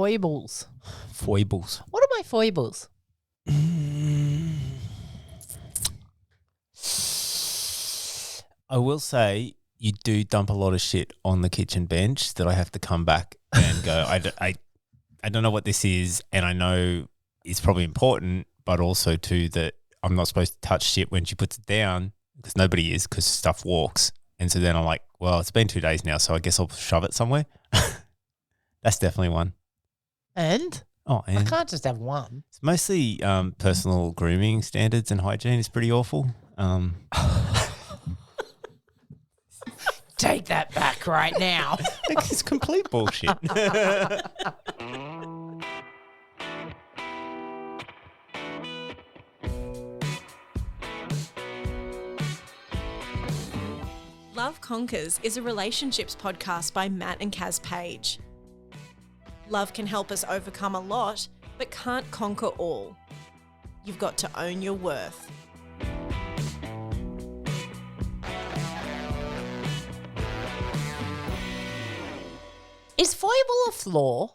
Foibles. Foibles. What are my foibles? I will say you do dump a lot of shit on the kitchen bench that I have to come back and go, I don't know what this is, and I know it's probably important, but also too that I'm not supposed to touch shit when she puts it down because nobody is, because stuff walks. And so then I'm like, well, it's been 2 days now, so I guess I'll shove it somewhere. That's definitely one. And? Oh, and I can't just have one. it's mostly personal grooming standards and hygiene is pretty awful. Take that back right now. It's complete bullshit. Love Conquers is a relationships podcast by Matt and Kaz Page. Love can help us overcome a lot, but can't conquer all. You've got to own your worth. Is foible a flaw?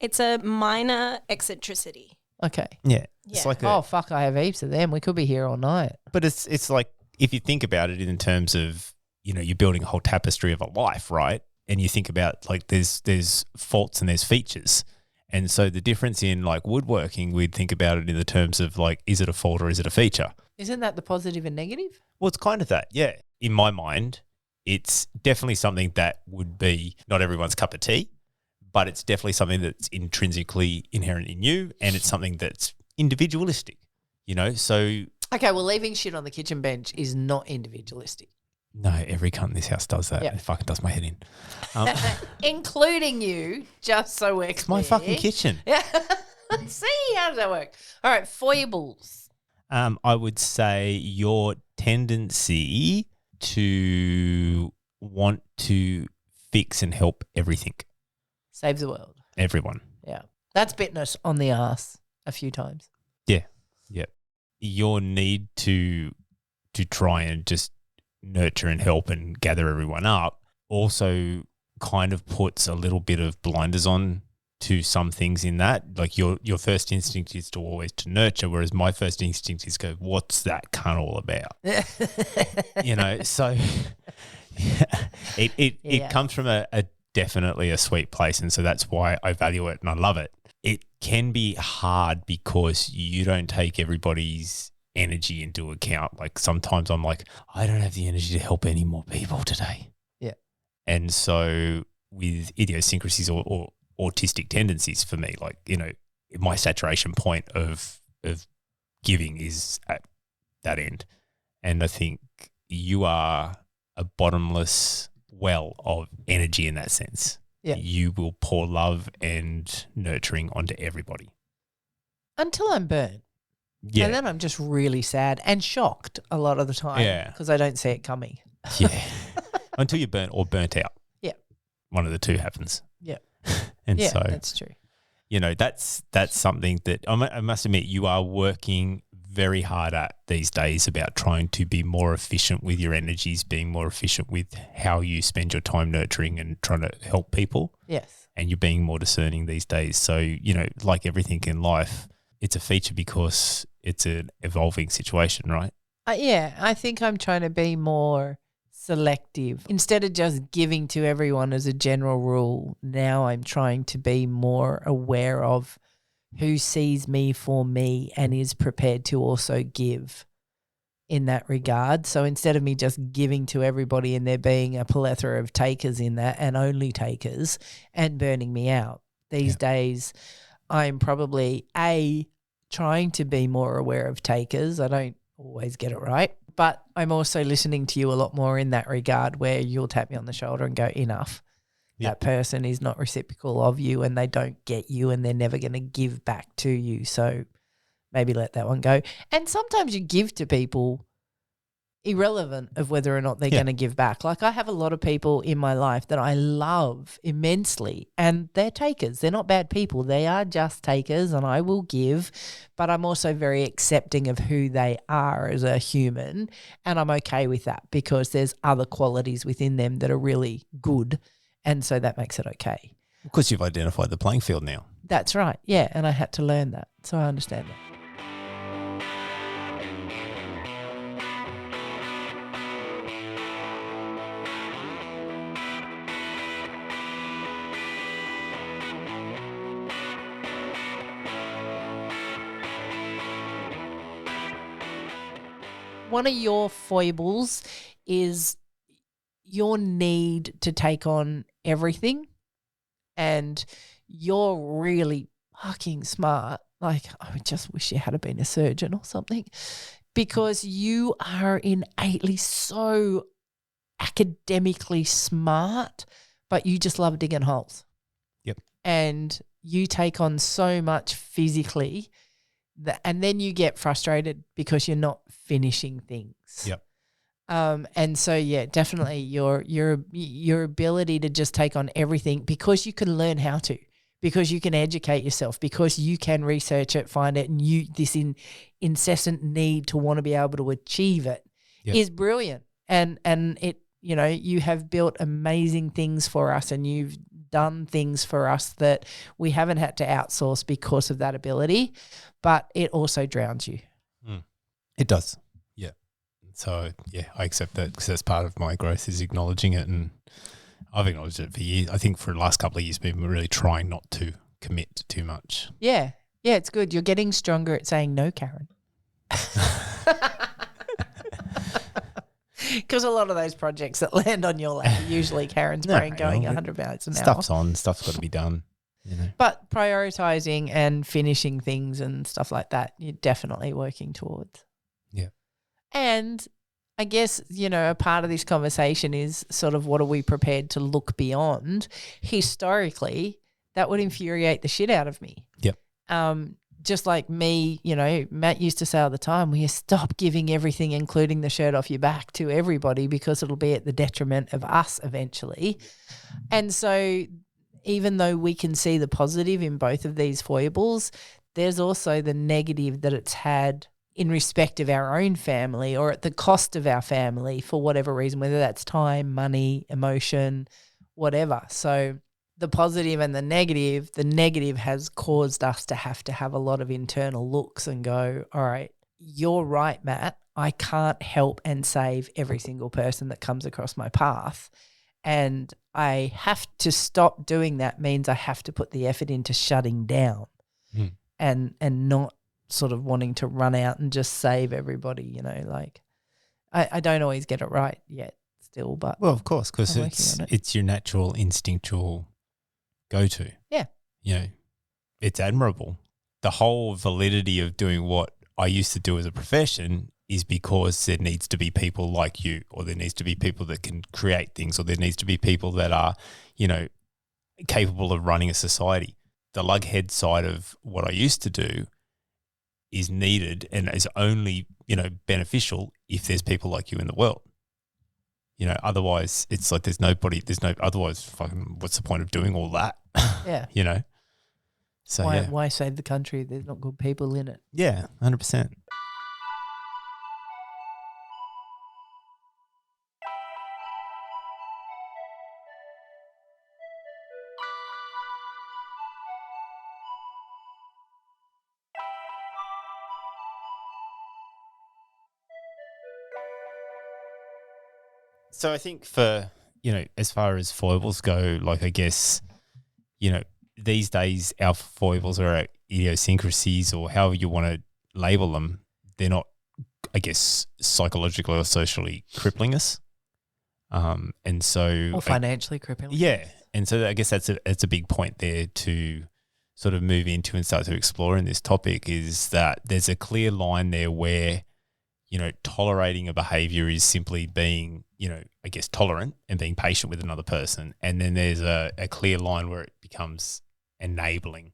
It's a minor eccentricity. Okay. Yeah. It's Yeah. like Oh, fuck, I have heaps of them. We could be here all night. but it's like if you think about it in terms of, you know, you're building a whole tapestry of a life, right? And you think about like there's faults and there's features. And so the difference in like woodworking, we'd think about it in the terms of like, is it a fault or is it a feature? Isn't that the positive and negative? Well, it's kind of that, yeah. In my mind, it's definitely something that would be not everyone's cup of tea, but it's definitely something that's intrinsically inherent in you, and it's something that's individualistic, you know? So Okay, well, leaving shit on the kitchen bench is not individualistic. no, every cunt in this house does that. Yeah. It fucking does my head in. Including you, just so we're It's my fucking kitchen. Yeah. See, how does that work? All right, foibles. I would say your tendency to want to fix and help everything, Save the world. everyone. Yeah. That's bitten us on the ass a few times. Yeah, yeah. Your need to try and just nurture and help and gather everyone up also kind of puts a little bit of blinders on to some things in that. Like your first instinct is to always to nurture, whereas my first instinct is go, what's that cunt all about? You know, so it comes from a definitely a sweet place, and so that's why I value it and I love it. It can be hard because you don't take everybody's energy into account. Like sometimes I'm like, I don't have the energy to help any more people today. Yeah. And so with idiosyncrasies or autistic tendencies for me, like, you know, my saturation point of giving is at that end. And I think you are a bottomless well of energy in that sense. Yeah. You will pour love and nurturing onto everybody. Until I'm burnt. Yeah. And then I'm just really sad and shocked a lot of the time. Yeah. Because I don't see it coming. Yeah. Until you're burnt or burnt out. Yeah. One of the two happens. Yeah. And Yeah, so, that's true. you know, that's something that I must admit you are working very hard at these days about trying to be more efficient with your energies, being more efficient with how you spend your time nurturing and trying to help people. Yes. And you're being more discerning these days. So, you know, like everything in life, it's a feature because it's an evolving situation, right? Yeah, I think I'm trying to be more selective. Instead of just giving to everyone as a general rule, now I'm trying to be more aware of who sees me for me and is prepared to also give in that regard. So instead of me just giving to everybody and there being a plethora of takers in that and only takers and burning me out, these days I'm probably trying to be more aware of takers. I don't always get it right, but I'm also listening to you a lot more in that regard where you'll tap me on the shoulder and go, enough. Yeah. That person is not reciprocal of you and they don't get you and they're never going to give back to you. So maybe let that one go. And sometimes you give to people irrelevant of whether or not they're going to give back. Like I have a lot of people in my life that I love immensely and they're takers. They're not bad people. They are just takers and I will give, but I'm also very accepting of who they are as a human and I'm okay with that because there's other qualities within them that are really good and so that makes it okay. Because you've identified the playing field now. That's right. Yeah, and I had to learn that. So I understand that. One of your foibles is your need to take on everything, and you're really fucking smart. Like, I just wish you had been a surgeon or something, because you are innately so academically smart, but you just love digging holes. Yep. And you take on so much physically and then you get frustrated because you're not finishing things. Yep. And so, yeah, definitely your ability to just take on everything because you can learn how to, because you can educate yourself, because you can research it, find it, and this incessant need to want to be able to achieve it is brilliant. And it, you know, you have built amazing things for us, and you've done things for us that we haven't had to outsource because of that ability, but it also drowns you. It does. Yeah. So, yeah, I accept that because that's part of my growth is acknowledging it, and I've acknowledged it for years. I think for the last couple of years, we've been really trying not to commit too much. Yeah. Yeah, it's good. You're getting stronger at saying no, Karen. Because a lot of those projects that land on your lap are usually Karen's brain going 100 miles an hour. Stuff's on. Stuff's got to be done. You know. But prioritising and finishing things and stuff like that, you're definitely working towards. Yeah. And I guess, you know, a part of this conversation is sort of what are we prepared to look beyond? Historically, that would infuriate the shit out of me. Yep. Just like me, you know, Matt used to say all the time, we stop giving everything, including the shirt off your back, to everybody because it'll be at the detriment of us eventually. And so even though we can see the positive in both of these foibles, there's also the negative that it's had in respect of our own family or at the cost of our family for whatever reason, whether that's time, money, emotion, whatever. So the positive and the negative has caused us to have a lot of internal looks and go, all right, you're right, Matt. I can't help and save every single person that comes across my path. And I have to stop doing that means I have to put the effort into shutting down and not sort of wanting to run out and just save everybody, you know, like I don't always get it right yet still, but well, of course, because it. it's your natural instinctual go-to. Yeah. You know, it's admirable. The whole validity of doing what I used to do as a profession is because there needs to be people like you, or there needs to be people that can create things, or there needs to be people that are, you know, capable of running a society. The lughead side of what I used to do is needed and is only, you know, beneficial if there's people like you in the world. You know, otherwise it's like otherwise fucking what's the point of doing all that? Yeah. You know? So why save the country? There's not good people in it. Yeah, 100%. So I think for, you know, as far as foibles go, like I guess, you know, these days our foibles or our idiosyncrasies or however you want to label them, they're not, I guess, psychologically or socially crippling us. And so or financially crippling. Yeah. And so I guess that's a big point there to sort of move into and start to explore in this topic, is that there's a clear line there where, you know, tolerating a behavior is simply being, you know, I guess tolerant and being patient with another person. And then there's a clear line where it becomes enabling.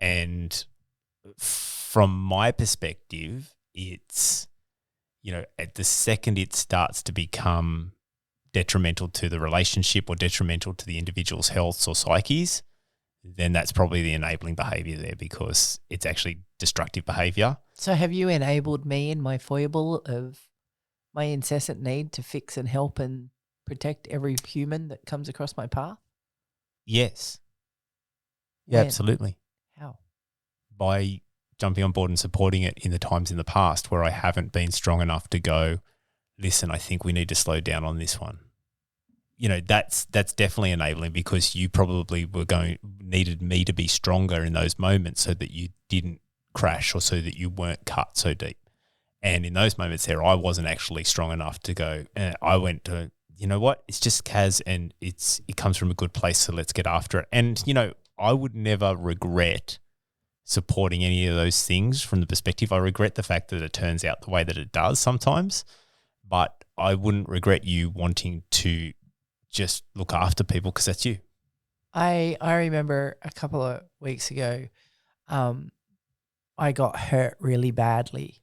And from my perspective, it's, you know, at the second it starts to become detrimental to the relationship or detrimental to the individual's health or psyches, then that's probably the enabling behavior there, because it's actually destructive behavior. So have you enabled me in my foible of my incessant need to fix and help and protect every human that comes across my path? Yes. Yeah, absolutely. by jumping on board and supporting it in the times in the past where I haven't been strong enough to go, listen, I think we need to slow down on this one. You know, that's definitely enabling, because you probably needed me to be stronger in those moments so that you didn't crash, or so that you weren't cut so deep. And in those moments there, I wasn't actually strong enough to go. I went to, you know what, it's just Kaz, and it comes from a good place, so let's get after it. And, you know, I would never regret supporting any of those things from the perspective. I regret the fact that it turns out the way that it does sometimes, but I wouldn't regret you wanting to just look after people, because that's you. I remember a couple of weeks ago, I got hurt really badly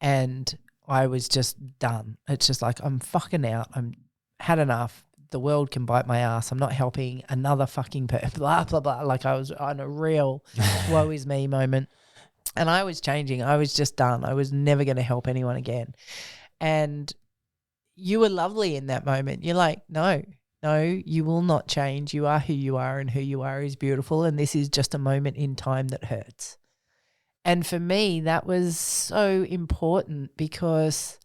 and I was just done. It's just like, I'm fucking out. I'm had enough. The world can bite my ass. I'm not helping another fucking person, blah, blah, blah. Like I was on a real woe is me moment. And I was changing. I was just done. I was never going to help anyone again. And you were lovely in that moment. You're like, no, you will not change. You are who you are, and who you are is beautiful. And this is just a moment in time that hurts. And for me, that was so important, because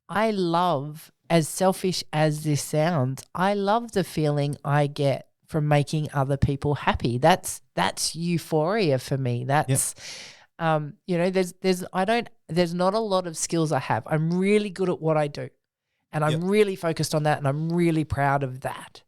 I love, as selfish as this sounds, I love the feeling I get from making other people happy. That's euphoria for me. That's, you know, there's not a lot of skills I have. I'm really good at what I do, and I'm really focused on that, and I'm really proud of that.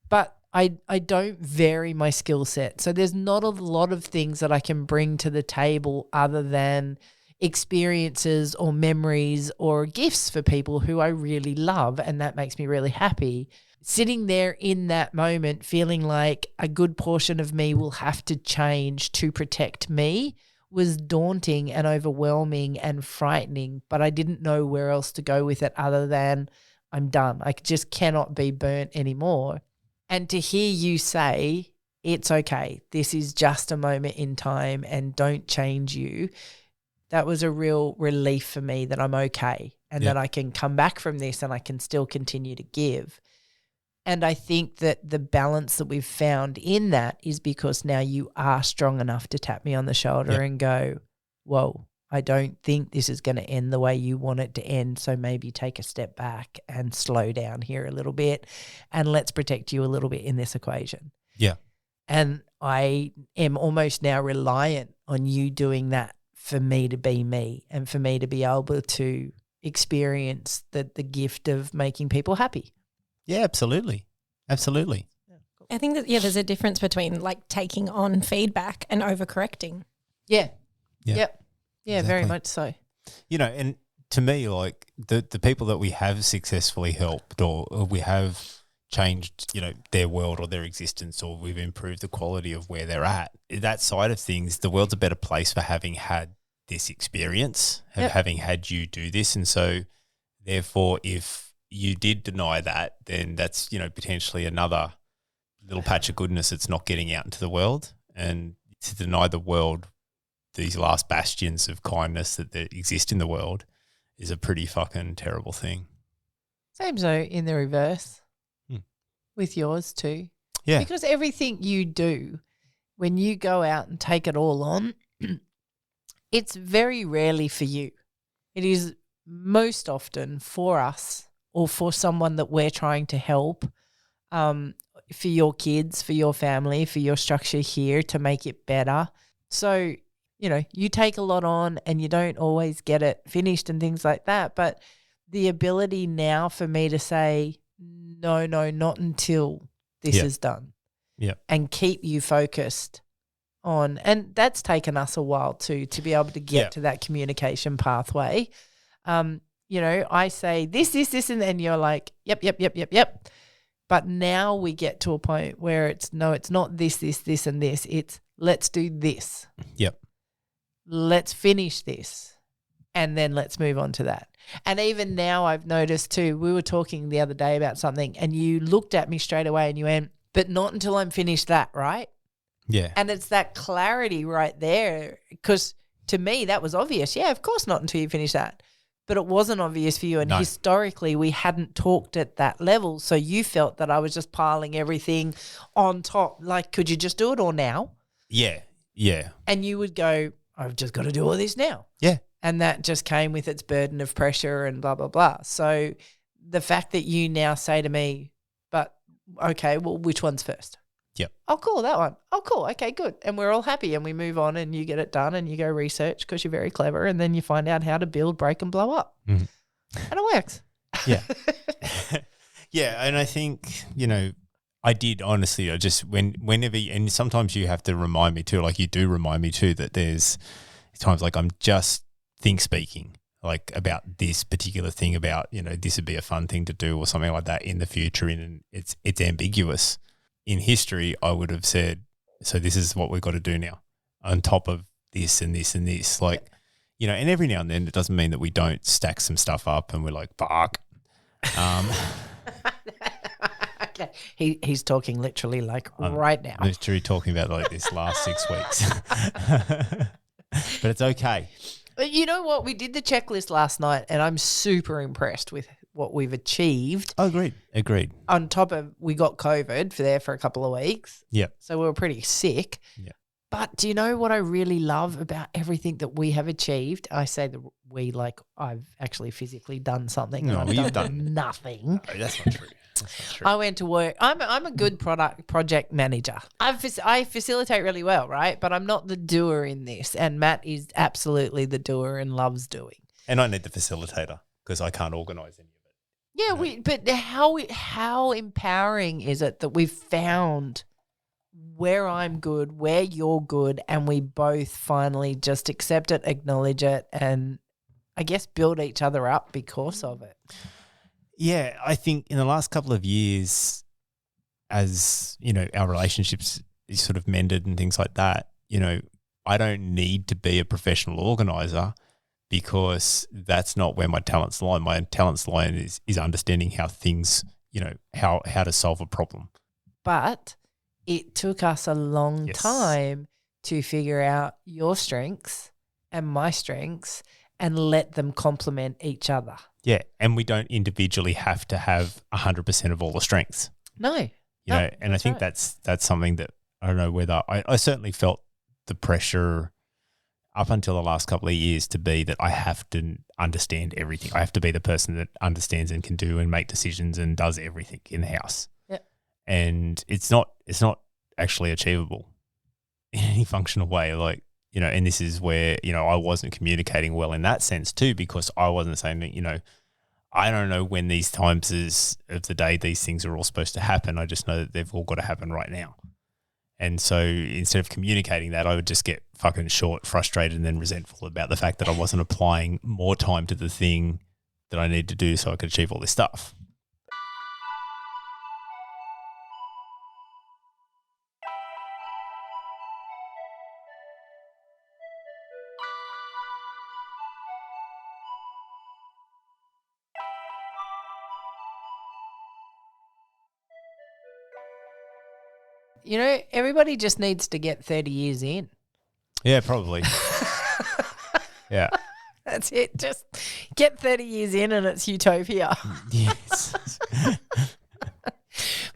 But I don't vary my skill set. So there's not a lot of things that I can bring to the table other than experiences or memories or gifts for people who I really love, and that makes me really happy. Sitting there in that moment feeling like a good portion of me will have to change to protect me was daunting and overwhelming and frightening, but I didn't know where else to go with it other than I'm done. I just cannot be burnt anymore. And to hear you say, it's okay, this is just a moment in time and don't change you, that was a real relief for me, that I'm okay and that I can come back from this and I can still continue to give. And I think that the balance that we've found in that is because now you are strong enough to tap me on the shoulder and go, whoa, I don't think this is going to end the way you want it to end. So maybe take a step back and slow down here a little bit, and let's protect you a little bit in this equation. Yeah. And I am almost now reliant on you doing that for me to be me and for me to be able to experience the gift of making people happy. Yeah, absolutely. Absolutely. I think that, there's a difference between like taking on feedback and overcorrecting. Yeah. Yeah. Yep. Yeah, Exactly. very much so. You know, and to me, like the people that we have successfully helped, or we have changed, you know, their world or their existence, or we've improved the quality of where they're at, that side of things, the world's a better place for having had this experience, having had you do this. And so therefore, if you did deny that, then that's, you know, potentially another little patch of goodness that's not getting out into the world. And to deny the world these last bastions of kindness that exist in the world is a pretty fucking terrible thing. Same so in the reverse with yours too. Yeah. Because everything you do, when you go out and take it all on, it's very rarely for you. It is most often for us or for someone that we're trying to help, for your kids, for your family, for your structure here to make it better. So, you know, you take a lot on and you don't always get it finished and things like that. But the ability now for me to say, no, not until this is done. Yeah. And keep you focused on, and that's taken us a while too, to be able to get to that communication pathway. You know, I say this, and then you're like, yep. But now we get to a point where it's not this, and this. It's let's do this. Yep. Let's finish this, and then let's move on to that. And even now I've noticed too, we were talking the other day about something and you looked at me straight away and you went, but not until I'm finished that, right? Yeah. And it's that clarity right there, because to me that was obvious. Yeah, of course not until you finish that. But it wasn't obvious for you, and historically we hadn't talked at that level, so you felt that I was just piling everything on top. Like, could you just do it all now? Yeah. Yeah. And you would go, I've just got to do all this now. Yeah. And that just came with its burden of pressure and blah, blah, blah. So the fact that you now say to me, but okay, well, which one's first? Yep. Oh, cool, that one. Oh, cool. Okay, good. And we're all happy and we move on and you get it done and you go research because you're very clever and then you find out how to build, break and blow up. Mhm. And it works. Yeah. Yeah. And I think, I did honestly, I just whenever, and sometimes you have to remind me too, like you do remind me too, that there's times like I'm just speaking like about this particular thing about, this would be a fun thing to do or something like that in the future. And it's ambiguous. In history, I would have said, so this is what we've got to do now on top of this and this and this. Like, and every now and then it doesn't mean that we don't stack some stuff up and we're like, fuck. Okay. He's talking literally like right now. Literally talking about like this last 6 weeks. But it's okay. But you know what? We did the checklist last night and I'm super impressed with what we've achieved. Oh, agreed. On top of we got COVID for a couple of weeks. Yep. So we were pretty sick. Yeah. But do you know what I really love about everything that we have achieved? I say that we, like I've actually physically done something. No, I've you've done nothing. No, that's not true. I went to work. I'm a good project manager. I facilitate really well, right? But I'm not the doer in this. And Matt is absolutely the doer and loves doing. And I need the facilitator because I can't organise any of it. Yeah, but how empowering is it that we've found where I'm good, where you're good, and we both finally just accept it, acknowledge it, and I guess build each other up because of it. Yeah, I think in the last couple of years, as our relationships is sort of mended and things like that, I don't need to be a professional organizer because that's not where my talents lie. My talents lie is understanding how things, how to solve a problem. But it took us a long time to figure out your strengths and my strengths and let them complement each other. Yeah, and we don't individually have to have 100% of all the strengths. No. And I think that's something that I don't know whether I certainly felt the pressure up until the last couple of years to be that I have to understand everything. I have to be the person that understands and can do and make decisions and does everything in the house. Yeah. And it's not actually achievable in any functional way. Like, and this is where, I wasn't communicating well in that sense too, because I wasn't saying that, I don't know when these times of the day these things are all supposed to happen. I just know that they've all got to happen right now. And so instead of communicating that, I would just get fucking short, frustrated, and then resentful about the fact that I wasn't applying more time to the thing that I need to do so I could achieve all this stuff. Everybody just needs to get 30 years in. Yeah, probably. Yeah. That's it. Just get 30 years in and it's utopia. Yes.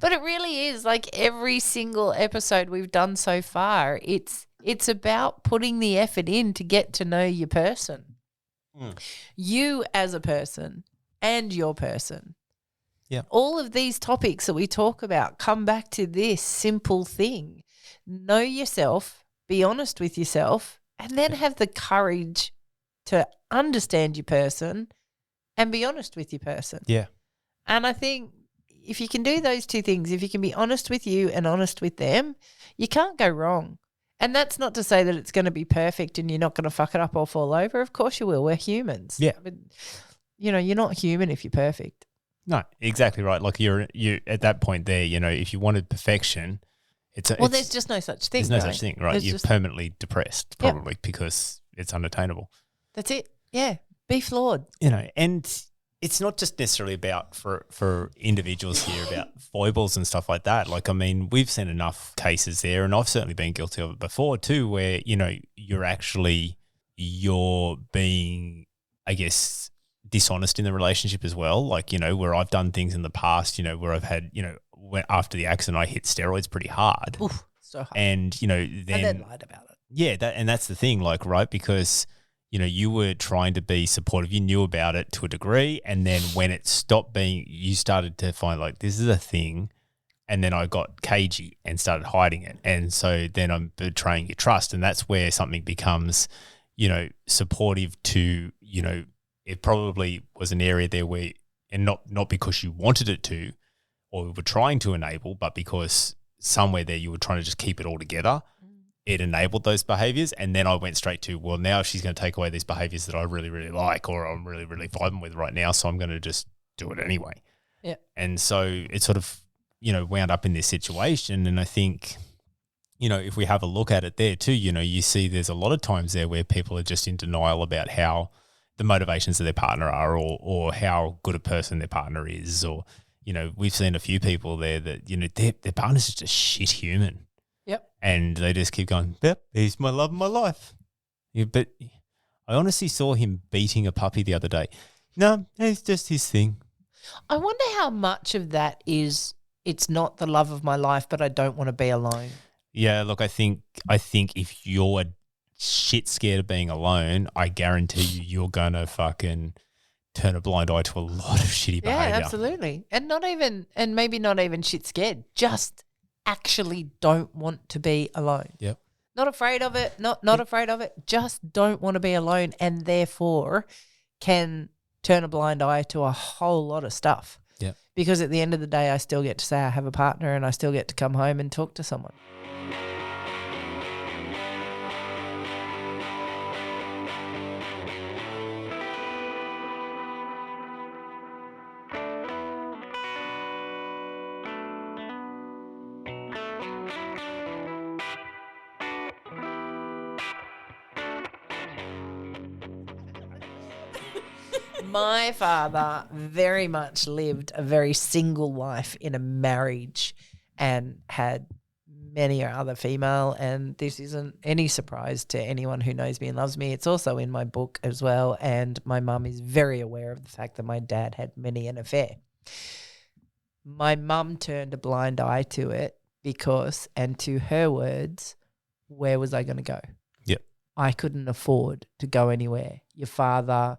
But it really is like every single episode we've done so far, it's about putting the effort in to get to know your person. You as a person and your person. Yeah. All of these topics that we talk about come back to this simple thing. Know yourself, be honest with yourself, and then have the courage to understand your person and be honest with your person. Yeah. And I think if you can do those two things, if you can be honest with you and honest with them, you can't go wrong. And that's not to say that it's going to be perfect and you're not going to fuck it up or fall over. Of course you will. We're humans. Yeah. But, you're not human if you're perfect. No, exactly right. Like you're at that point there, if you wanted perfection, there's just no such thing. There's no such thing, right? There's You're permanently depressed probably because it's unattainable. That's it. Yeah. Be flawed. And it's not just necessarily about for individuals here about foibles and stuff like that. Like, I mean, we've seen enough cases there, and I've certainly been guilty of it before too, where, you're being, I guess, dishonest in the relationship as well. Like, where I've done things in the past, where I've had, after the accident, I hit steroids pretty hard. Oof, so hard. And, then and then lied about it. Yeah, that's the thing, like, right? Because, you were trying to be supportive. You knew about it to a degree. And then when it stopped being, you started to find like, this is a thing. And then I got cagey and started hiding it. And so then I'm betraying your trust. And that's where something becomes, supportive to, it probably was an area there where, and not because you wanted it to or were trying to enable, but because somewhere there you were trying to just keep it all together. It enabled those behaviors. And then I went straight to, well, now she's going to take away these behaviors that I really, really like or I'm really, really vibing with right now. So I'm going to just do it anyway. Yeah. And so it sort of, wound up in this situation. And I think, if we have a look at it there too, you see there's a lot of times there where people are just in denial about how the motivations of their partner are or how good a person their partner is. Or, we've seen a few people there that, their partner's just a shit human. Yep. And they just keep going, yep, he's my love of my life. Yeah, but I honestly saw him beating a puppy the other day. No, it's just his thing. I wonder how much of that is it's not the love of my life, but I don't want to be alone. Yeah, look, I think if you're shit scared of being alone, I guarantee you're gonna fucking turn a blind eye to a lot of shitty behavior. Yeah, absolutely. And maybe not even shit scared. Just actually don't want to be alone. Yep. Not afraid of it, not afraid of it. Just don't want to be alone and therefore can turn a blind eye to a whole lot of stuff. Yeah. Because at the end of the day, I still get to say I have a partner and I still get to come home and talk to someone. My father very much lived a very single life in a marriage and had many other female, and this isn't any surprise to anyone who knows me and loves me. It's also in my book as well, and my mum is very aware of the fact that my dad had many an affair. My mum turned a blind eye to it because, and to her words, where was I going to go? Yep. I couldn't afford to go anywhere. Your father,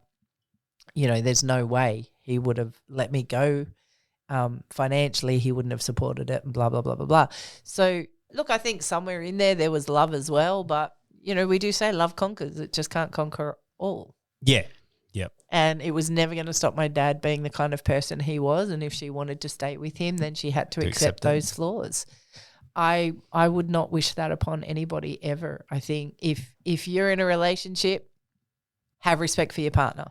there's no way he would have let me go. Financially, he wouldn't have supported it and blah, blah, blah, blah, blah. So, look, I think somewhere in there was love as well. But, we do say love conquers. It just can't conquer all. Yeah. Yep. And it was never going to stop my dad being the kind of person he was. And if she wanted to stay with him, then she had to accept those flaws. I would not wish that upon anybody ever. I think if you're in a relationship, have respect for your partner.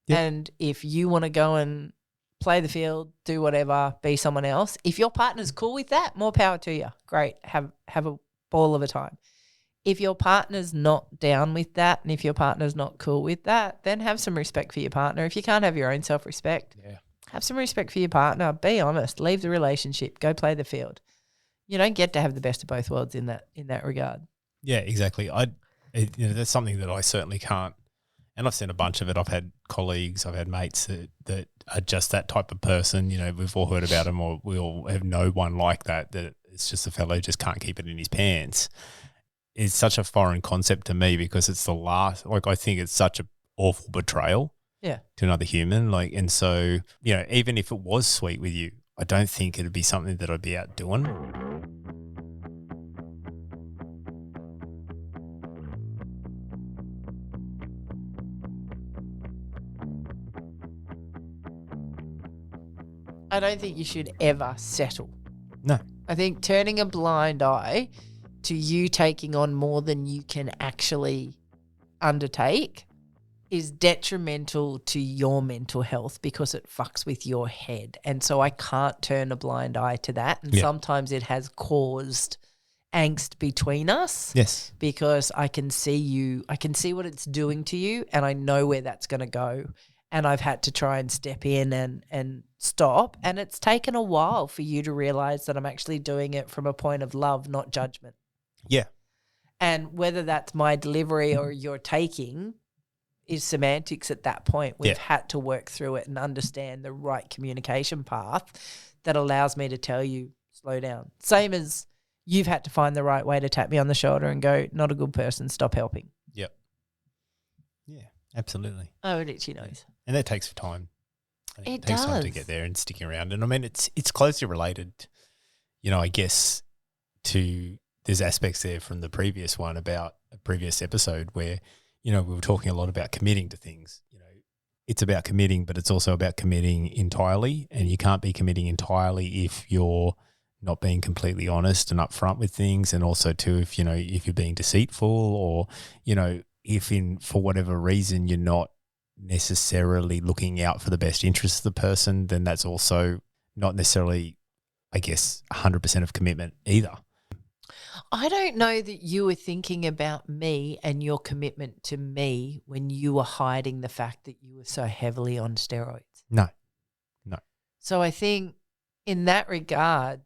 Yep. And if you want to go and play the field, do whatever, be someone else, if your partner's cool with that, more power to you. Great. Have a ball of a time. If your partner's not down with that and if your partner's not cool with that, then have some respect for your partner. If you can't have your own self-respect, have some respect for your partner. Be honest. Leave the relationship. Go play the field. You don't get to have the best of both worlds in that regard. Yeah, exactly. That's something that I certainly can't. And I've seen a bunch of it. I've had colleagues, I've had mates that are just that type of person. We've all heard about them, or we all have no one like that it's just a fellow who just can't keep it in his pants. It's such a foreign concept to me because it's the last, I think it's such an awful betrayal to another human. And so, even if it was sweet with you, I don't think it'd be something that I'd be out doing. I don't think you should ever settle. No. I think turning a blind eye to you taking on more than you can actually undertake is detrimental to your mental health because it fucks with your head. And so I can't turn a blind eye to that. And sometimes it has caused angst between us. Yes. Because I can see what it's doing to you and I know where that's going to go. And I've had to try and step in and stop. And it's taken a while for you to realize that I'm actually doing it from a point of love, not judgment. Yeah. And whether that's my delivery or your taking is semantics at that point. We've had to work through it and understand the right communication path that allows me to tell you, slow down. Same as, you've had to find the right way to tap me on the shoulder and go, not a good person, stop helping. Yep. Yeah, absolutely. Oh, it literally knows. And that takes time. It takes time to does. get there and sticking around. And I mean, it's closely related, you know, I guess, to there's aspects there from the previous one about a previous episode where, you know, we were talking a lot about committing to things. You know, it's about committing, but it's also about committing entirely. And you can't be committing entirely if you're not being completely honest and upfront with things. And also too, if, you know, if you're being deceitful or, you know, if for whatever reason you're not necessarily looking out for the best interests of the person, then that's also not necessarily, I guess, 100% of commitment either. I don't know that you were thinking about me and your commitment to me when you were hiding the fact that you were so heavily on steroids. No. So I think in that regard,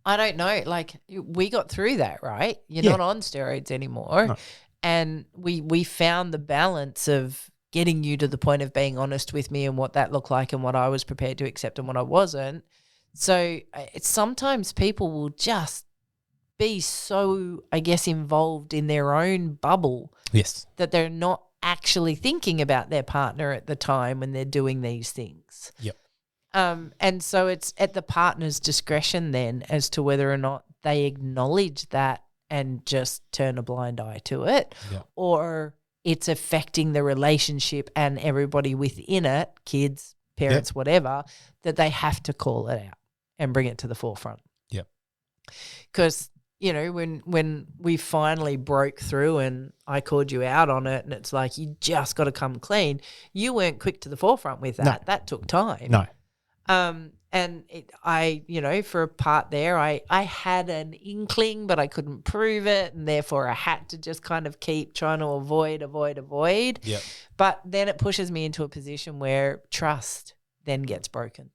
I don't know, like we got through that, right? You're not on steroids anymore. No. And we found the balance of getting you to the point of being honest with me and what that looked like and what I was prepared to accept and what I wasn't. So it's sometimes people will just be so, I guess, involved in their own bubble. Yes. That they're not actually thinking about their partner at the time when they're doing these things. Yep. And so it's at the partner's discretion then as to whether or not they acknowledge that and just turn a blind eye to it, or it's affecting the relationship and everybody within it, kids, parents, whatever, that they have to call it out and bring it to the forefront. Yep. Because, you know, when we finally broke through and I called you out on it and it's like you just got to come clean, you weren't quick to the forefront with that. No. That took time. No. And you know, for a part there, I had an inkling, but I couldn't prove it, and therefore I had to just kind of keep trying to avoid. Yep. But then it pushes me into a position where trust then gets broken,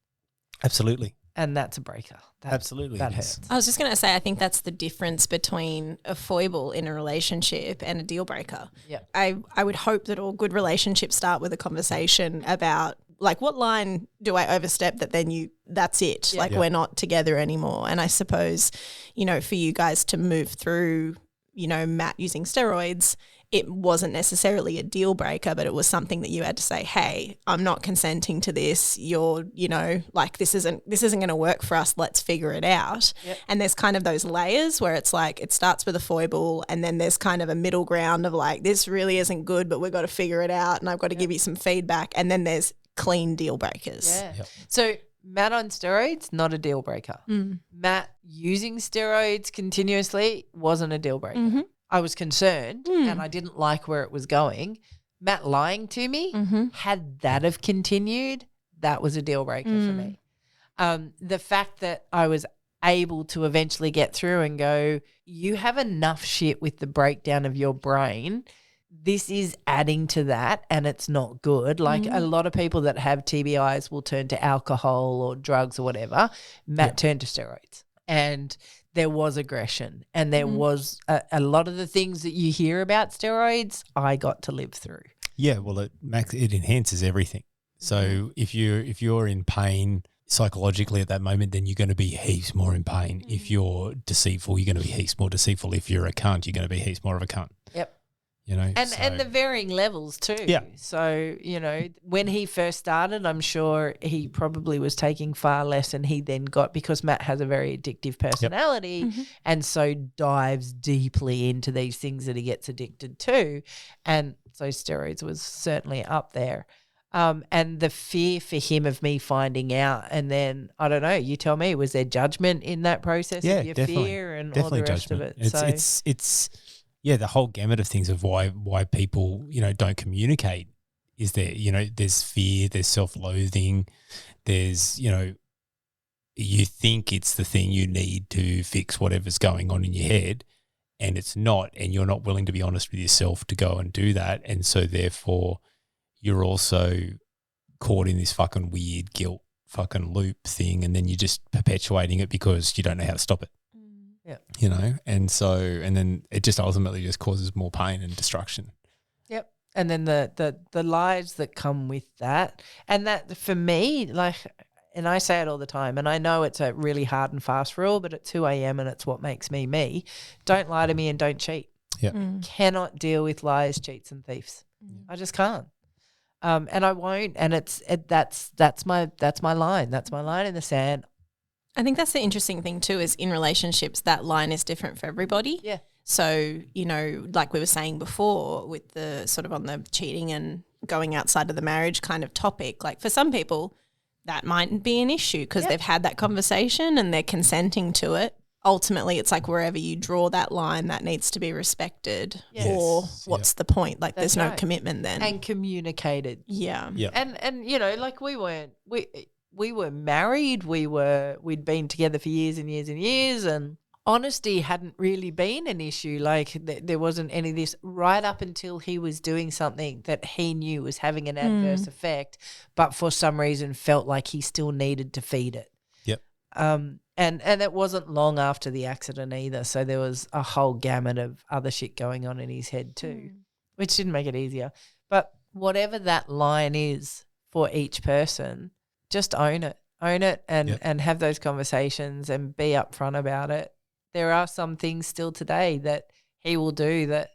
Absolutely. and that's a breaker. Absolutely. That it is. hurts. I was just going to say, I think that's the difference between a foible in a relationship and a deal breaker. Yeah. I would hope that all good relationships start with a conversation about, like, what line do I overstep that then that's it. Yeah. Like, we're not together anymore. And I suppose, you know, for you guys to move through, you know, Matt using steroids, it wasn't necessarily a deal breaker, but it was something that you had to say, hey, I'm not consenting to this. You're, you know, like, this isn't going to work for us. Let's figure it out. Yep. And there's kind of those layers where it's like, it starts with a foible and then there's kind of a middle ground of like, this really isn't good, but we've got to figure it out and I've got to give you some feedback. And then there's clean deal breakers. Yeah. Yep. So Matt on steroids, not a deal breaker. Matt using steroids continuously wasn't a deal breaker. Mm-hmm. I was concerned and I didn't like where it was going. Matt lying to me, had that have continued, that was a deal breaker for me. The fact that I was able to eventually get through and go, you have enough shit with the breakdown of your brain. This is adding to that and it's not good. Like a lot of people that have TBIs will turn to alcohol or drugs or whatever. Matt turned to steroids and there was aggression and there was a lot of the things that you hear about steroids I got to live through. Yeah, well, it enhances everything. So if you're in pain psychologically at that moment, then you're going to be heaps more in pain. If you're deceitful, you're going to be heaps more deceitful. If you're a cunt, you're going to be heaps more of a cunt. Yep. You know, and the varying levels too. Yeah. So, you know, when he first started, I'm sure he probably was taking far less and he then got, because Matt has a very addictive personality and so dives deeply into these things that he gets addicted to. And so steroids was certainly up there. And the fear for him of me finding out and then, I don't know, you tell me, was there judgment in that process of your fear and all the rest of it? It's yeah, the whole gamut of things of why people, you know, don't communicate is there, you know, there's fear, there's self-loathing, there's, you know, you think it's the thing you need to fix whatever's going on in your head and it's not, and you're not willing to be honest with yourself to go and do that. And so therefore you're also caught in this fucking weird guilt fucking loop thing and then you're just perpetuating it because you don't know how to stop it. Yeah. You know, and then it just ultimately just causes more pain and destruction. Yep. And then the lies that come with that. And that for me, like and I say it all the time, and I know it's a really hard and fast rule, but at 2 a.m. and it's what makes me me, don't lie to me and don't cheat. Yeah. Cannot deal with liars, cheats and thieves. I just can't. And I won't, and that's my line. That's my line in the sand. I think that's the interesting thing too, is in relationships that line is different for everybody. Yeah. So, like we were saying before with the sort of on the cheating and going outside of the marriage kind of topic, like for some people that might be an issue because they've had that conversation and they're consenting to it. Ultimately, it's like wherever you draw that line, that needs to be respected. Yes. Or what's the point? Like That's there's no right. commitment then. And communicated. Yeah. Yeah. And like we were married, we'd been together for years and years and years, and honesty hadn't really been an issue. Like there wasn't any of this right up until he was doing something that he knew was having an adverse effect, but for some reason felt like he still needed to feed it. Yep. And it wasn't long after the accident either, so there was a whole gamut of other shit going on in his head too, which didn't make it easier. But whatever that line is for each person, just own it and have those conversations and be upfront about it. There are some things still today that he will do that,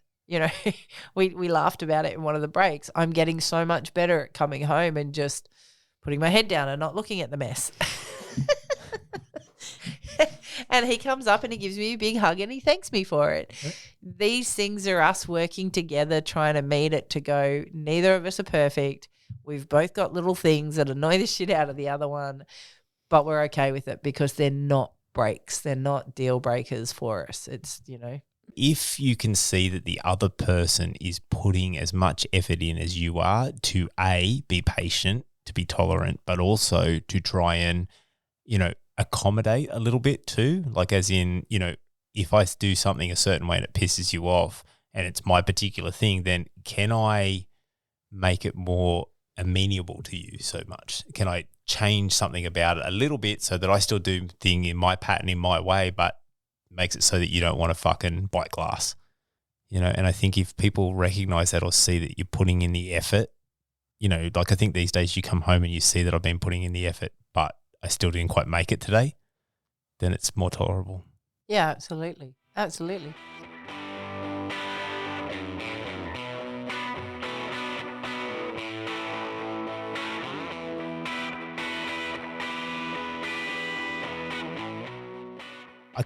we laughed about it in one of the breaks. I'm getting so much better at coming home and just putting my head down and not looking at the mess. And he comes up and he gives me a big hug and he thanks me for it. Yeah. These things are us working together, trying to meet it to go, neither of us are perfect. We've both got little things that annoy the shit out of the other one, but we're okay with it because they're not breaks. They're not deal breakers for us. It's, If you can see that the other person is putting as much effort in as you are to be patient, to be tolerant, but also to try and, accommodate a little bit too. Like as in, if I do something a certain way and it pisses you off and it's my particular thing, then can I make it more amenable to you so much? Can I change something about it a little bit so that I still do thing in my pattern, in my way, but makes it so that you don't want to fucking bite glass, And I think if people recognize that or see that you're putting in the effort, like I think these days you come home and you see that I've been putting in the effort, but I still didn't quite make it today, then it's more tolerable. Yeah, absolutely. Absolutely. I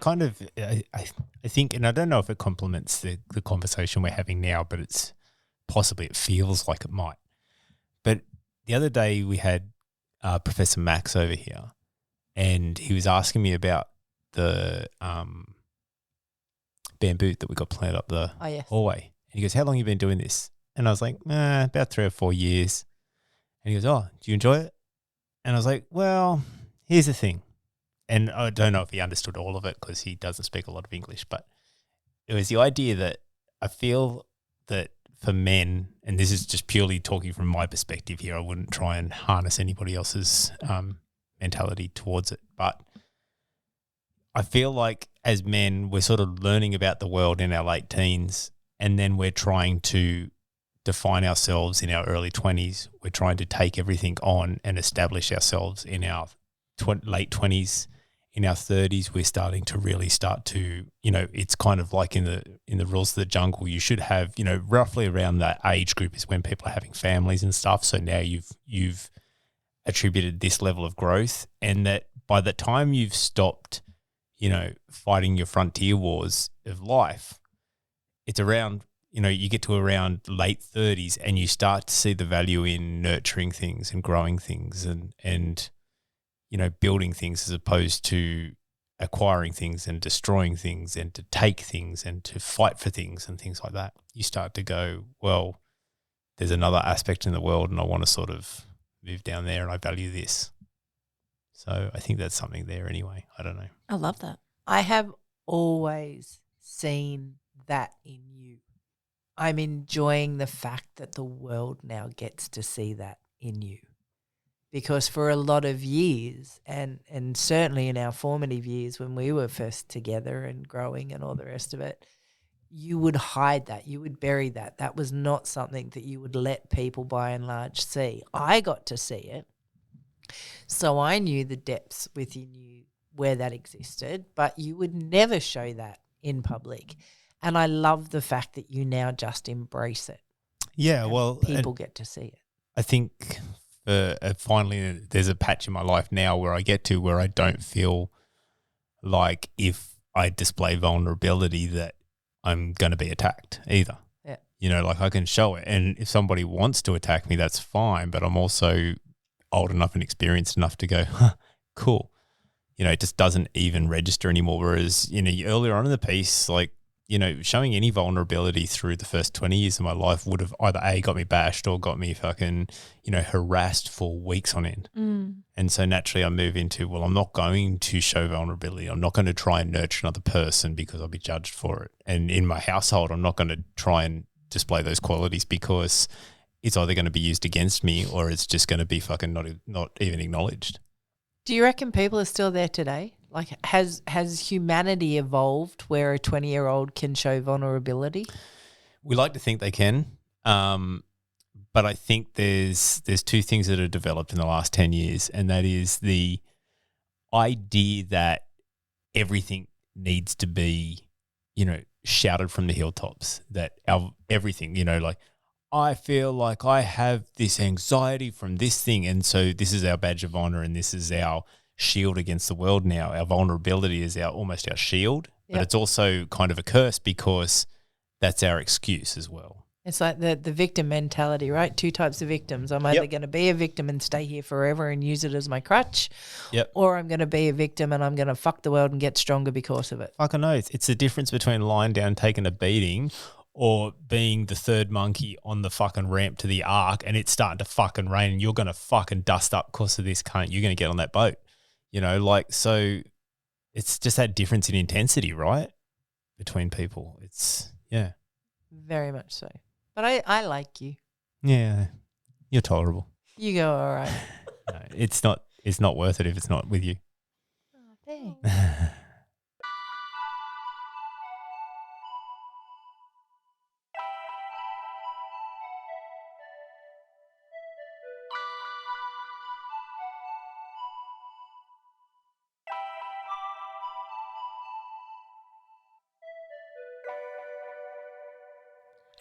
think, and I don't know if it complements the conversation we're having now, but it feels like it might. But the other day we had Professor Max over here and he was asking me about the bamboo that we got planted up the hallway. And he goes, how long have you been doing this? And I was like, about 3 or 4 years. And he goes, oh, do you enjoy it? And I was like, well, here's the thing. And I don't know if he understood all of it because he doesn't speak a lot of English, but it was the idea that I feel that for men, and this is just purely talking from my perspective here, I wouldn't try and harness anybody else's mentality towards it, but I feel like as men, we're sort of learning about the world in our late teens and then we're trying to define ourselves in our early 20s. We're trying to take everything on and establish ourselves in our late 20s. In our 30s, we're starting to really start to, it's kind of like in the rules of the jungle. You should have, roughly around that age group is when people are having families and stuff. So now you've attributed this level of growth, and that by the time you've stopped, fighting your frontier wars of life, it's around, you get to around late 30s and you start to see the value in nurturing things and growing things and building things as opposed to acquiring things and destroying things and to take things and to fight for things and things like that. You start to go, well, there's another aspect in the world and I want to sort of move down there and I value this. So I think that's something there anyway. I don't know. I love that. I have always seen that in you. I'm enjoying the fact that the world now gets to see that in you. Because for a lot of years, and certainly in our formative years when we were first together and growing and all the rest of it, you would hide that. You would bury that. That was not something that you would let people by and large see. I got to see it. So I knew the depths within you where that existed, but you would never show that in public. And I love the fact that you now just embrace it. Yeah, and well, people and get to see it. I think finally there's a patch in my life now where I get to where I don't feel like if I display vulnerability that I'm going to be attacked either. Yeah. You know, like I can show it. And if somebody wants to attack me, that's fine. But I'm also old enough and experienced enough to go, cool. You know, it just doesn't even register anymore. Whereas, you know, earlier on in the piece, like, you know, showing any vulnerability through the first 20 years of my life would have either A, got me bashed or got me fucking, you know, harassed for weeks on end. And so naturally I move into, well, I'm not going to show vulnerability. I'm not going to try and nurture another person because I'll be judged for it. And in my household, I'm not going to try and display those qualities because it's either going to be used against me or it's just going to be fucking not even acknowledged. Do you reckon people are still there today? Like, has humanity evolved where a 20-year-old can show vulnerability? We like to think they can, but I think there's two things that have developed in the last 10 years, and that is the idea that everything needs to be, you know, shouted from the hilltops, that everything, you know, like, I feel like I have this anxiety from this thing, and so this is our badge of honor and this is our shield against the world now. Our vulnerability is almost our shield, but it's also kind of a curse because that's our excuse as well. It's like the victim mentality, right? Two types of victims. I'm either going to be a victim and stay here forever and use it as my crutch, or I'm going to be a victim and I'm going to fuck the world and get stronger because of it. Fucking know. It's the difference between lying down, taking a beating, or being the third monkey on the fucking ramp to the ark and it's starting to fucking rain and you're going to fucking dust up because of this cunt. You're going to get on that boat. You know, like, so it's just that difference in intensity, right, between people. It's, yeah. Very much so. But I like you. Yeah, you're tolerable. You go all right. No, it's not worth it if it's not with you. Oh, thanks.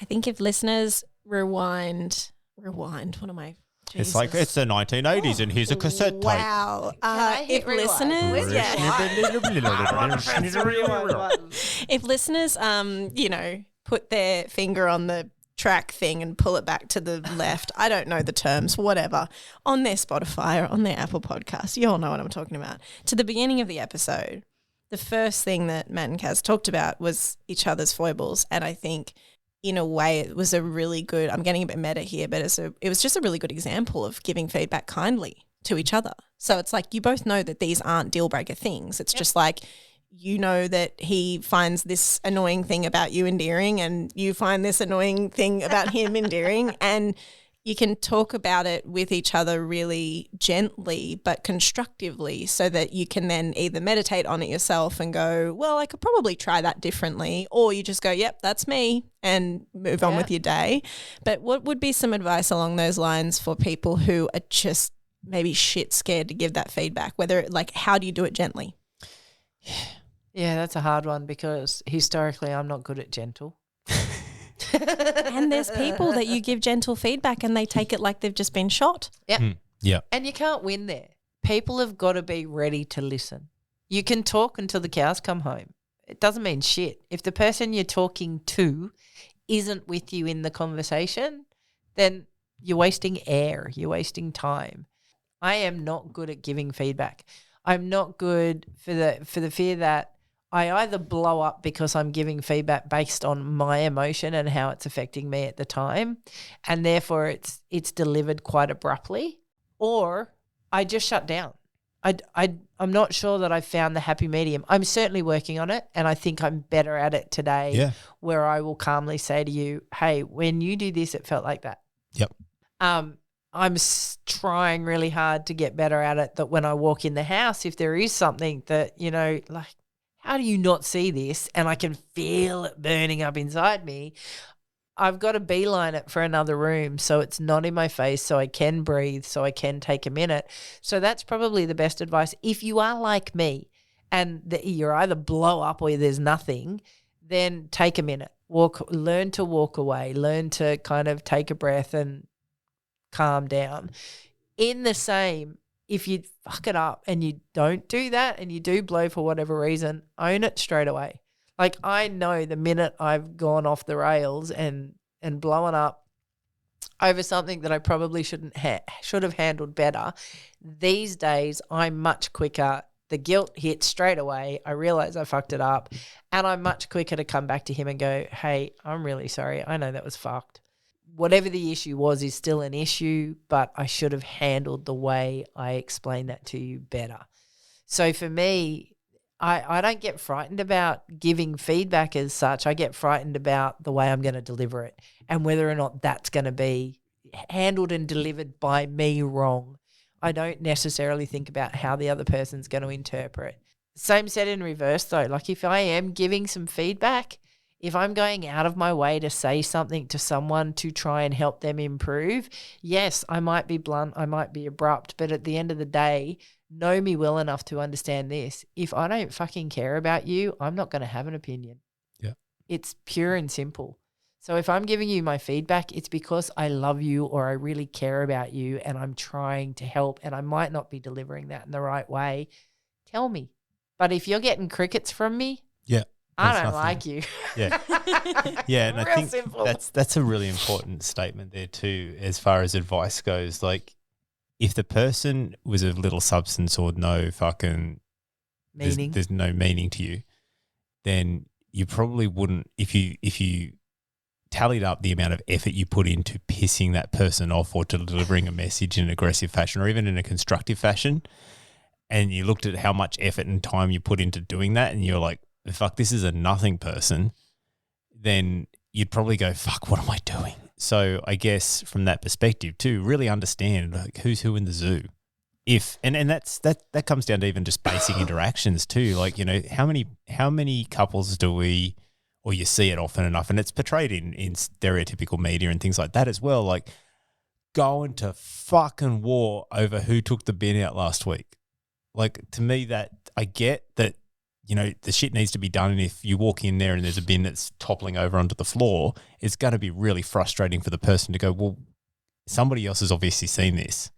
I think if listeners rewind, what am I? Jesus. It's like it's the 1980s and here's a cassette tape. Wow. If listeners, you know, put their finger on the track thing and pull it back to the left, I don't know the terms, whatever, on their Spotify or on their Apple podcast, you all know what I'm talking about, to the beginning of the episode, the first thing that Matt and Kaz talked about was each other's foibles. And I think in a way it was a really good, I'm getting a bit meta here, but it was just a really good example of giving feedback kindly to each other. So it's like you both know that these aren't deal breaker things. It's just like, you know that he finds this annoying thing about you endearing and you find this annoying thing about him endearing, and you can talk about it with each other really gently but constructively so that you can then either meditate on it yourself and go, well, I could probably try that differently, or you just go, yep, that's me, and move on with your day. But what would be some advice along those lines for people who are just maybe shit scared to give that feedback? Whether, like, how do you do it gently? Yeah, that's a hard one because historically I'm not good at gentle. And there's people that you give gentle feedback and they take it like they've just been shot. Yeah. Yeah. And you can't win there. People have got to be ready to listen. You can talk until the cows come home. It doesn't mean shit. If the person you're talking to isn't with you in the conversation, then you're wasting air. You're wasting time. I am not good at giving feedback. I'm not good for the fear that I either blow up because I'm giving feedback based on my emotion and how it's affecting me at the time, and therefore it's delivered quite abruptly, or I just shut down. I'm not sure that I've found the happy medium. I'm certainly working on it, and I think I'm better at it today, where I will calmly say to you, hey, when you do this, it felt like that. Yep. I'm trying really hard to get better at it, that when I walk in the house, if there is something that, you know, like, how do you not see this? And I can feel it burning up inside me. I've got to beeline it for another room so it's not in my face, so I can breathe, so I can take a minute. So that's probably the best advice. If you are like me and you're either blow up or there's nothing, then take a minute. Learn to walk away, learn to kind of take a breath and calm down. In the same, if you fuck it up and you don't do that and you do blow for whatever reason, own it straight away. Like, I know the minute I've gone off the rails and blown up over something that I probably should have handled better, these days I'm much quicker. The guilt hits straight away. I realize I fucked it up, and I'm much quicker to come back to him and go, hey, I'm really sorry. I know that was fucked. Whatever the issue was is still an issue, but I should have handled the way I explained that to you better. So for me, I don't get frightened about giving feedback as such. I get frightened about the way I'm going to deliver it and whether or not that's going to be handled and delivered by me wrong. I don't necessarily think about how the other person's going to interpret. Same said in reverse though. Like, if I am giving some feedback, if I'm going out of my way to say something to someone to try and help them improve, yes, I might be blunt, I might be abrupt, but at the end of the day, know me well enough to understand this. If I don't fucking care about you, I'm not going to have an opinion. Yeah. It's pure and simple. So if I'm giving you my feedback, it's because I love you or I really care about you and I'm trying to help, and I might not be delivering that in the right way. Tell me. But if you're getting crickets from me, I don't like you. Yeah. Yeah, and I Real think simple. that's a really important statement there too, as far as advice goes. Like, if the person was a little substance or no fucking Meaning. there's no meaning to you, then you probably wouldn't, if you tallied up the amount of effort you put into pissing that person off or to delivering a message in an aggressive fashion or even in a constructive fashion, and you looked at how much effort and time you put into doing that, and you're like, fuck, this is a nothing person, then you'd probably go, fuck, what am I doing? So I guess from that perspective too, really understand like who's who in the zoo. If and that comes down to even just basic interactions too. Like, you know, how many couples do we, or you see it often enough, and it's portrayed in stereotypical media and things like that as well, like going to fucking war over who took the bin out last week. Like, to me, that I get that, you know, the shit needs to be done, and if you walk in there and there's a bin that's toppling over onto the floor, it's going to be really frustrating for the person to go, well, somebody else has obviously seen this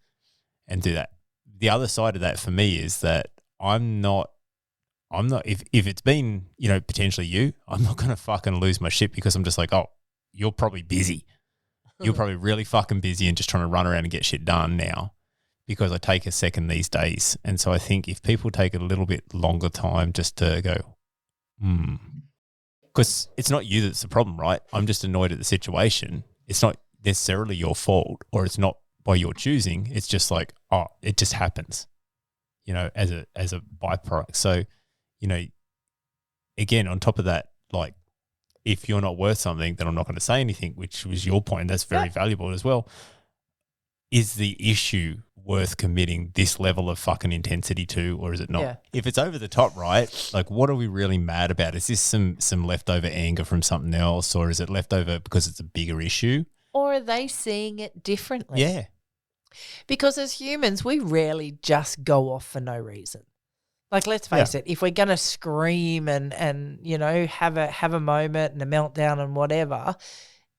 and do that. The other side of that for me is that I'm not, if it's been, you know, potentially you, I'm not going to fucking lose my shit because I'm just like, oh, you're probably busy. You're probably really fucking busy and just trying to run around and get shit done now, because I take a second these days. And so I think if people take a little bit longer time just to go, because it's not you that's the problem, right? I'm just annoyed at the situation. It's not necessarily your fault, or it's not by your choosing. It's just like, oh, it just happens, you know, as a byproduct. So, you know, again, on top of that, like, if you're not worth something, then I'm not going to say anything, which was your point. That's very valuable as well. Is the issue worth committing this level of fucking intensity to, or is it not? Yeah. If it's over the top, right? Like, what are we really mad about? Is this some leftover anger from something else, or is it leftover because it's a bigger issue? Or are they seeing it differently? Yeah. Because as humans, we rarely just go off for no reason. Like, let's face it, if we're going to scream and you know, have a moment and a meltdown and whatever,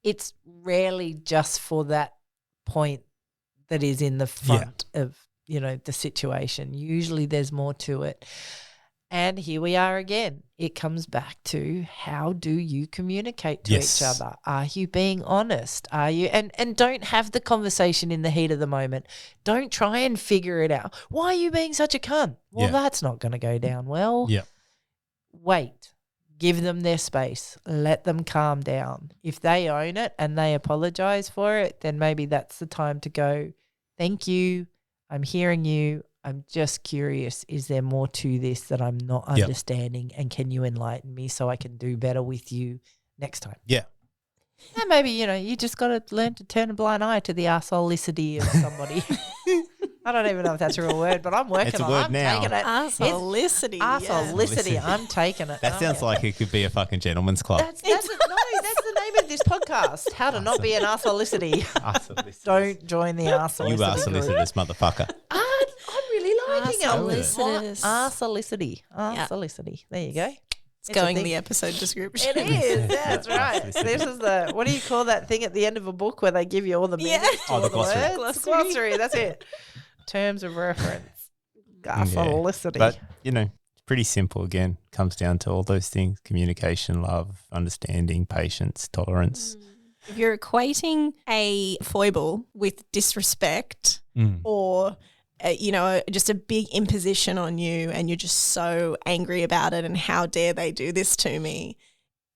it's rarely just for that point that is in the front of, you know, the situation. Usually there's more to it. And here we are again. It comes back to, how do you communicate to each other? Are you being honest? Are you and don't have the conversation in the heat of the moment. Don't try and figure it out. Why are you being such a cunt? Well, that's not going to go down well. Yeah. Wait. Give them their space. Let them calm down. If they own it and they apologize for it, then maybe that's the time to go, thank you. I'm hearing you. I'm just curious, is there more to this that I'm not understanding, and can you enlighten me so I can do better with you next time? Yeah. And maybe, you know, you just got to learn to turn a blind eye to the arseholicity of somebody. I don't even know if that's a real word, but I'm working It's a on it. word I'm now. taking it. Arseholicity. Arseholicity. I'm taking it. That sounds like it could be a fucking gentleman's club. That's the name of this this podcast. How to not be an arseholicity. Don't join the arseholicity. You are solicitous, motherfucker. I'm really liking it. Arseholicitous. Arseholicity. Arseholicity. There you go. It's going in the episode description. It is. That's right. This is the, what do you call that thing at the end of a book where they give you all the meanings to all the the glossary. words? Glossary. That's it. Terms of reference. Arseholicity. But, it's pretty simple again. Comes down to all those things: communication, love, understanding, patience, tolerance. If you're equating a foible with disrespect or just a big imposition on you and you're just so angry about it and how dare they do this to me,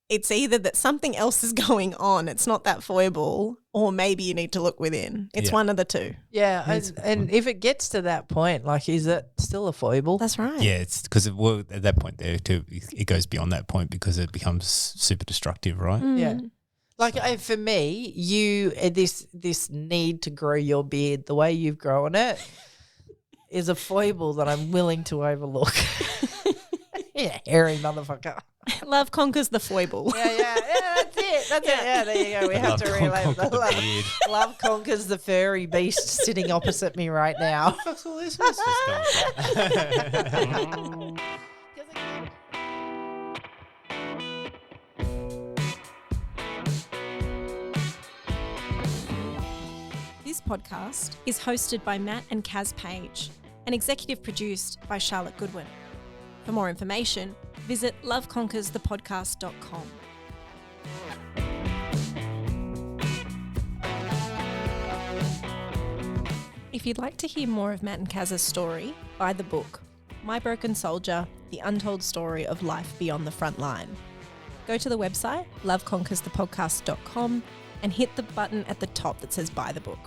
it's either that something else is going on, it's not that foible, or maybe you need to look within. It's one of the two. Yeah, and if it gets to that point, like, is it still a foible? That's right. Yeah, it's because at that point there too, it goes beyond that point because it becomes super destructive, right? Yeah. Like for me, this need to grow your beard the way you've grown it is a foible that I'm willing to overlook. Yeah, hairy motherfucker. Love conquers the foible. Yeah, that's it. That's it. Yeah, there you go. We have to relate that. Love conquers the furry beast sitting opposite me right now. That's all this was This podcast is hosted by Matt and Kaz Page and executive produced by Charlotte Goodwin. For more information, visit loveconquersthepodcast.com. If you'd like to hear more of Matt and Kaz's story, buy the book, My Broken Soldier, The Untold Story of Life Beyond the Front Line. Go to the website, loveconquersthepodcast.com, and hit the button at the top that says buy the book.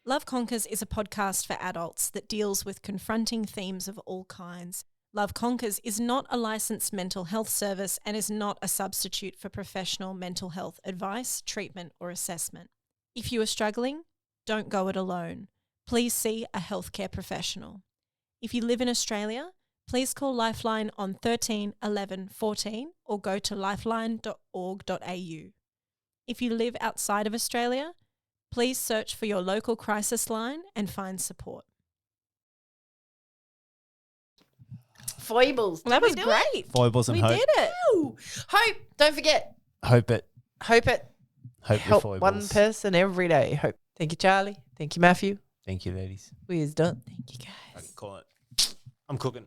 Love Conquers is a podcast for adults that deals with confronting themes of all kinds. Love Conquers is not a licensed mental health service and is not a substitute for professional mental health advice, treatment, or assessment. If you are struggling, don't go it alone. Please see a healthcare professional. If you live in Australia, please call Lifeline on 13 11 14 or go to lifeline.org.au. If you live outside of Australia, please search for your local crisis line and find support. Foibles. That was great. Foibles and hope. We did it. Ooh. Hope. Don't forget. Hope it. Hope it. Hope Help your foibles. one person every day. Hope. Thank you, Charlie. Thank you, Matthew. Thank you, ladies. We is done. Thank you, guys. I can call it. I'm cooking.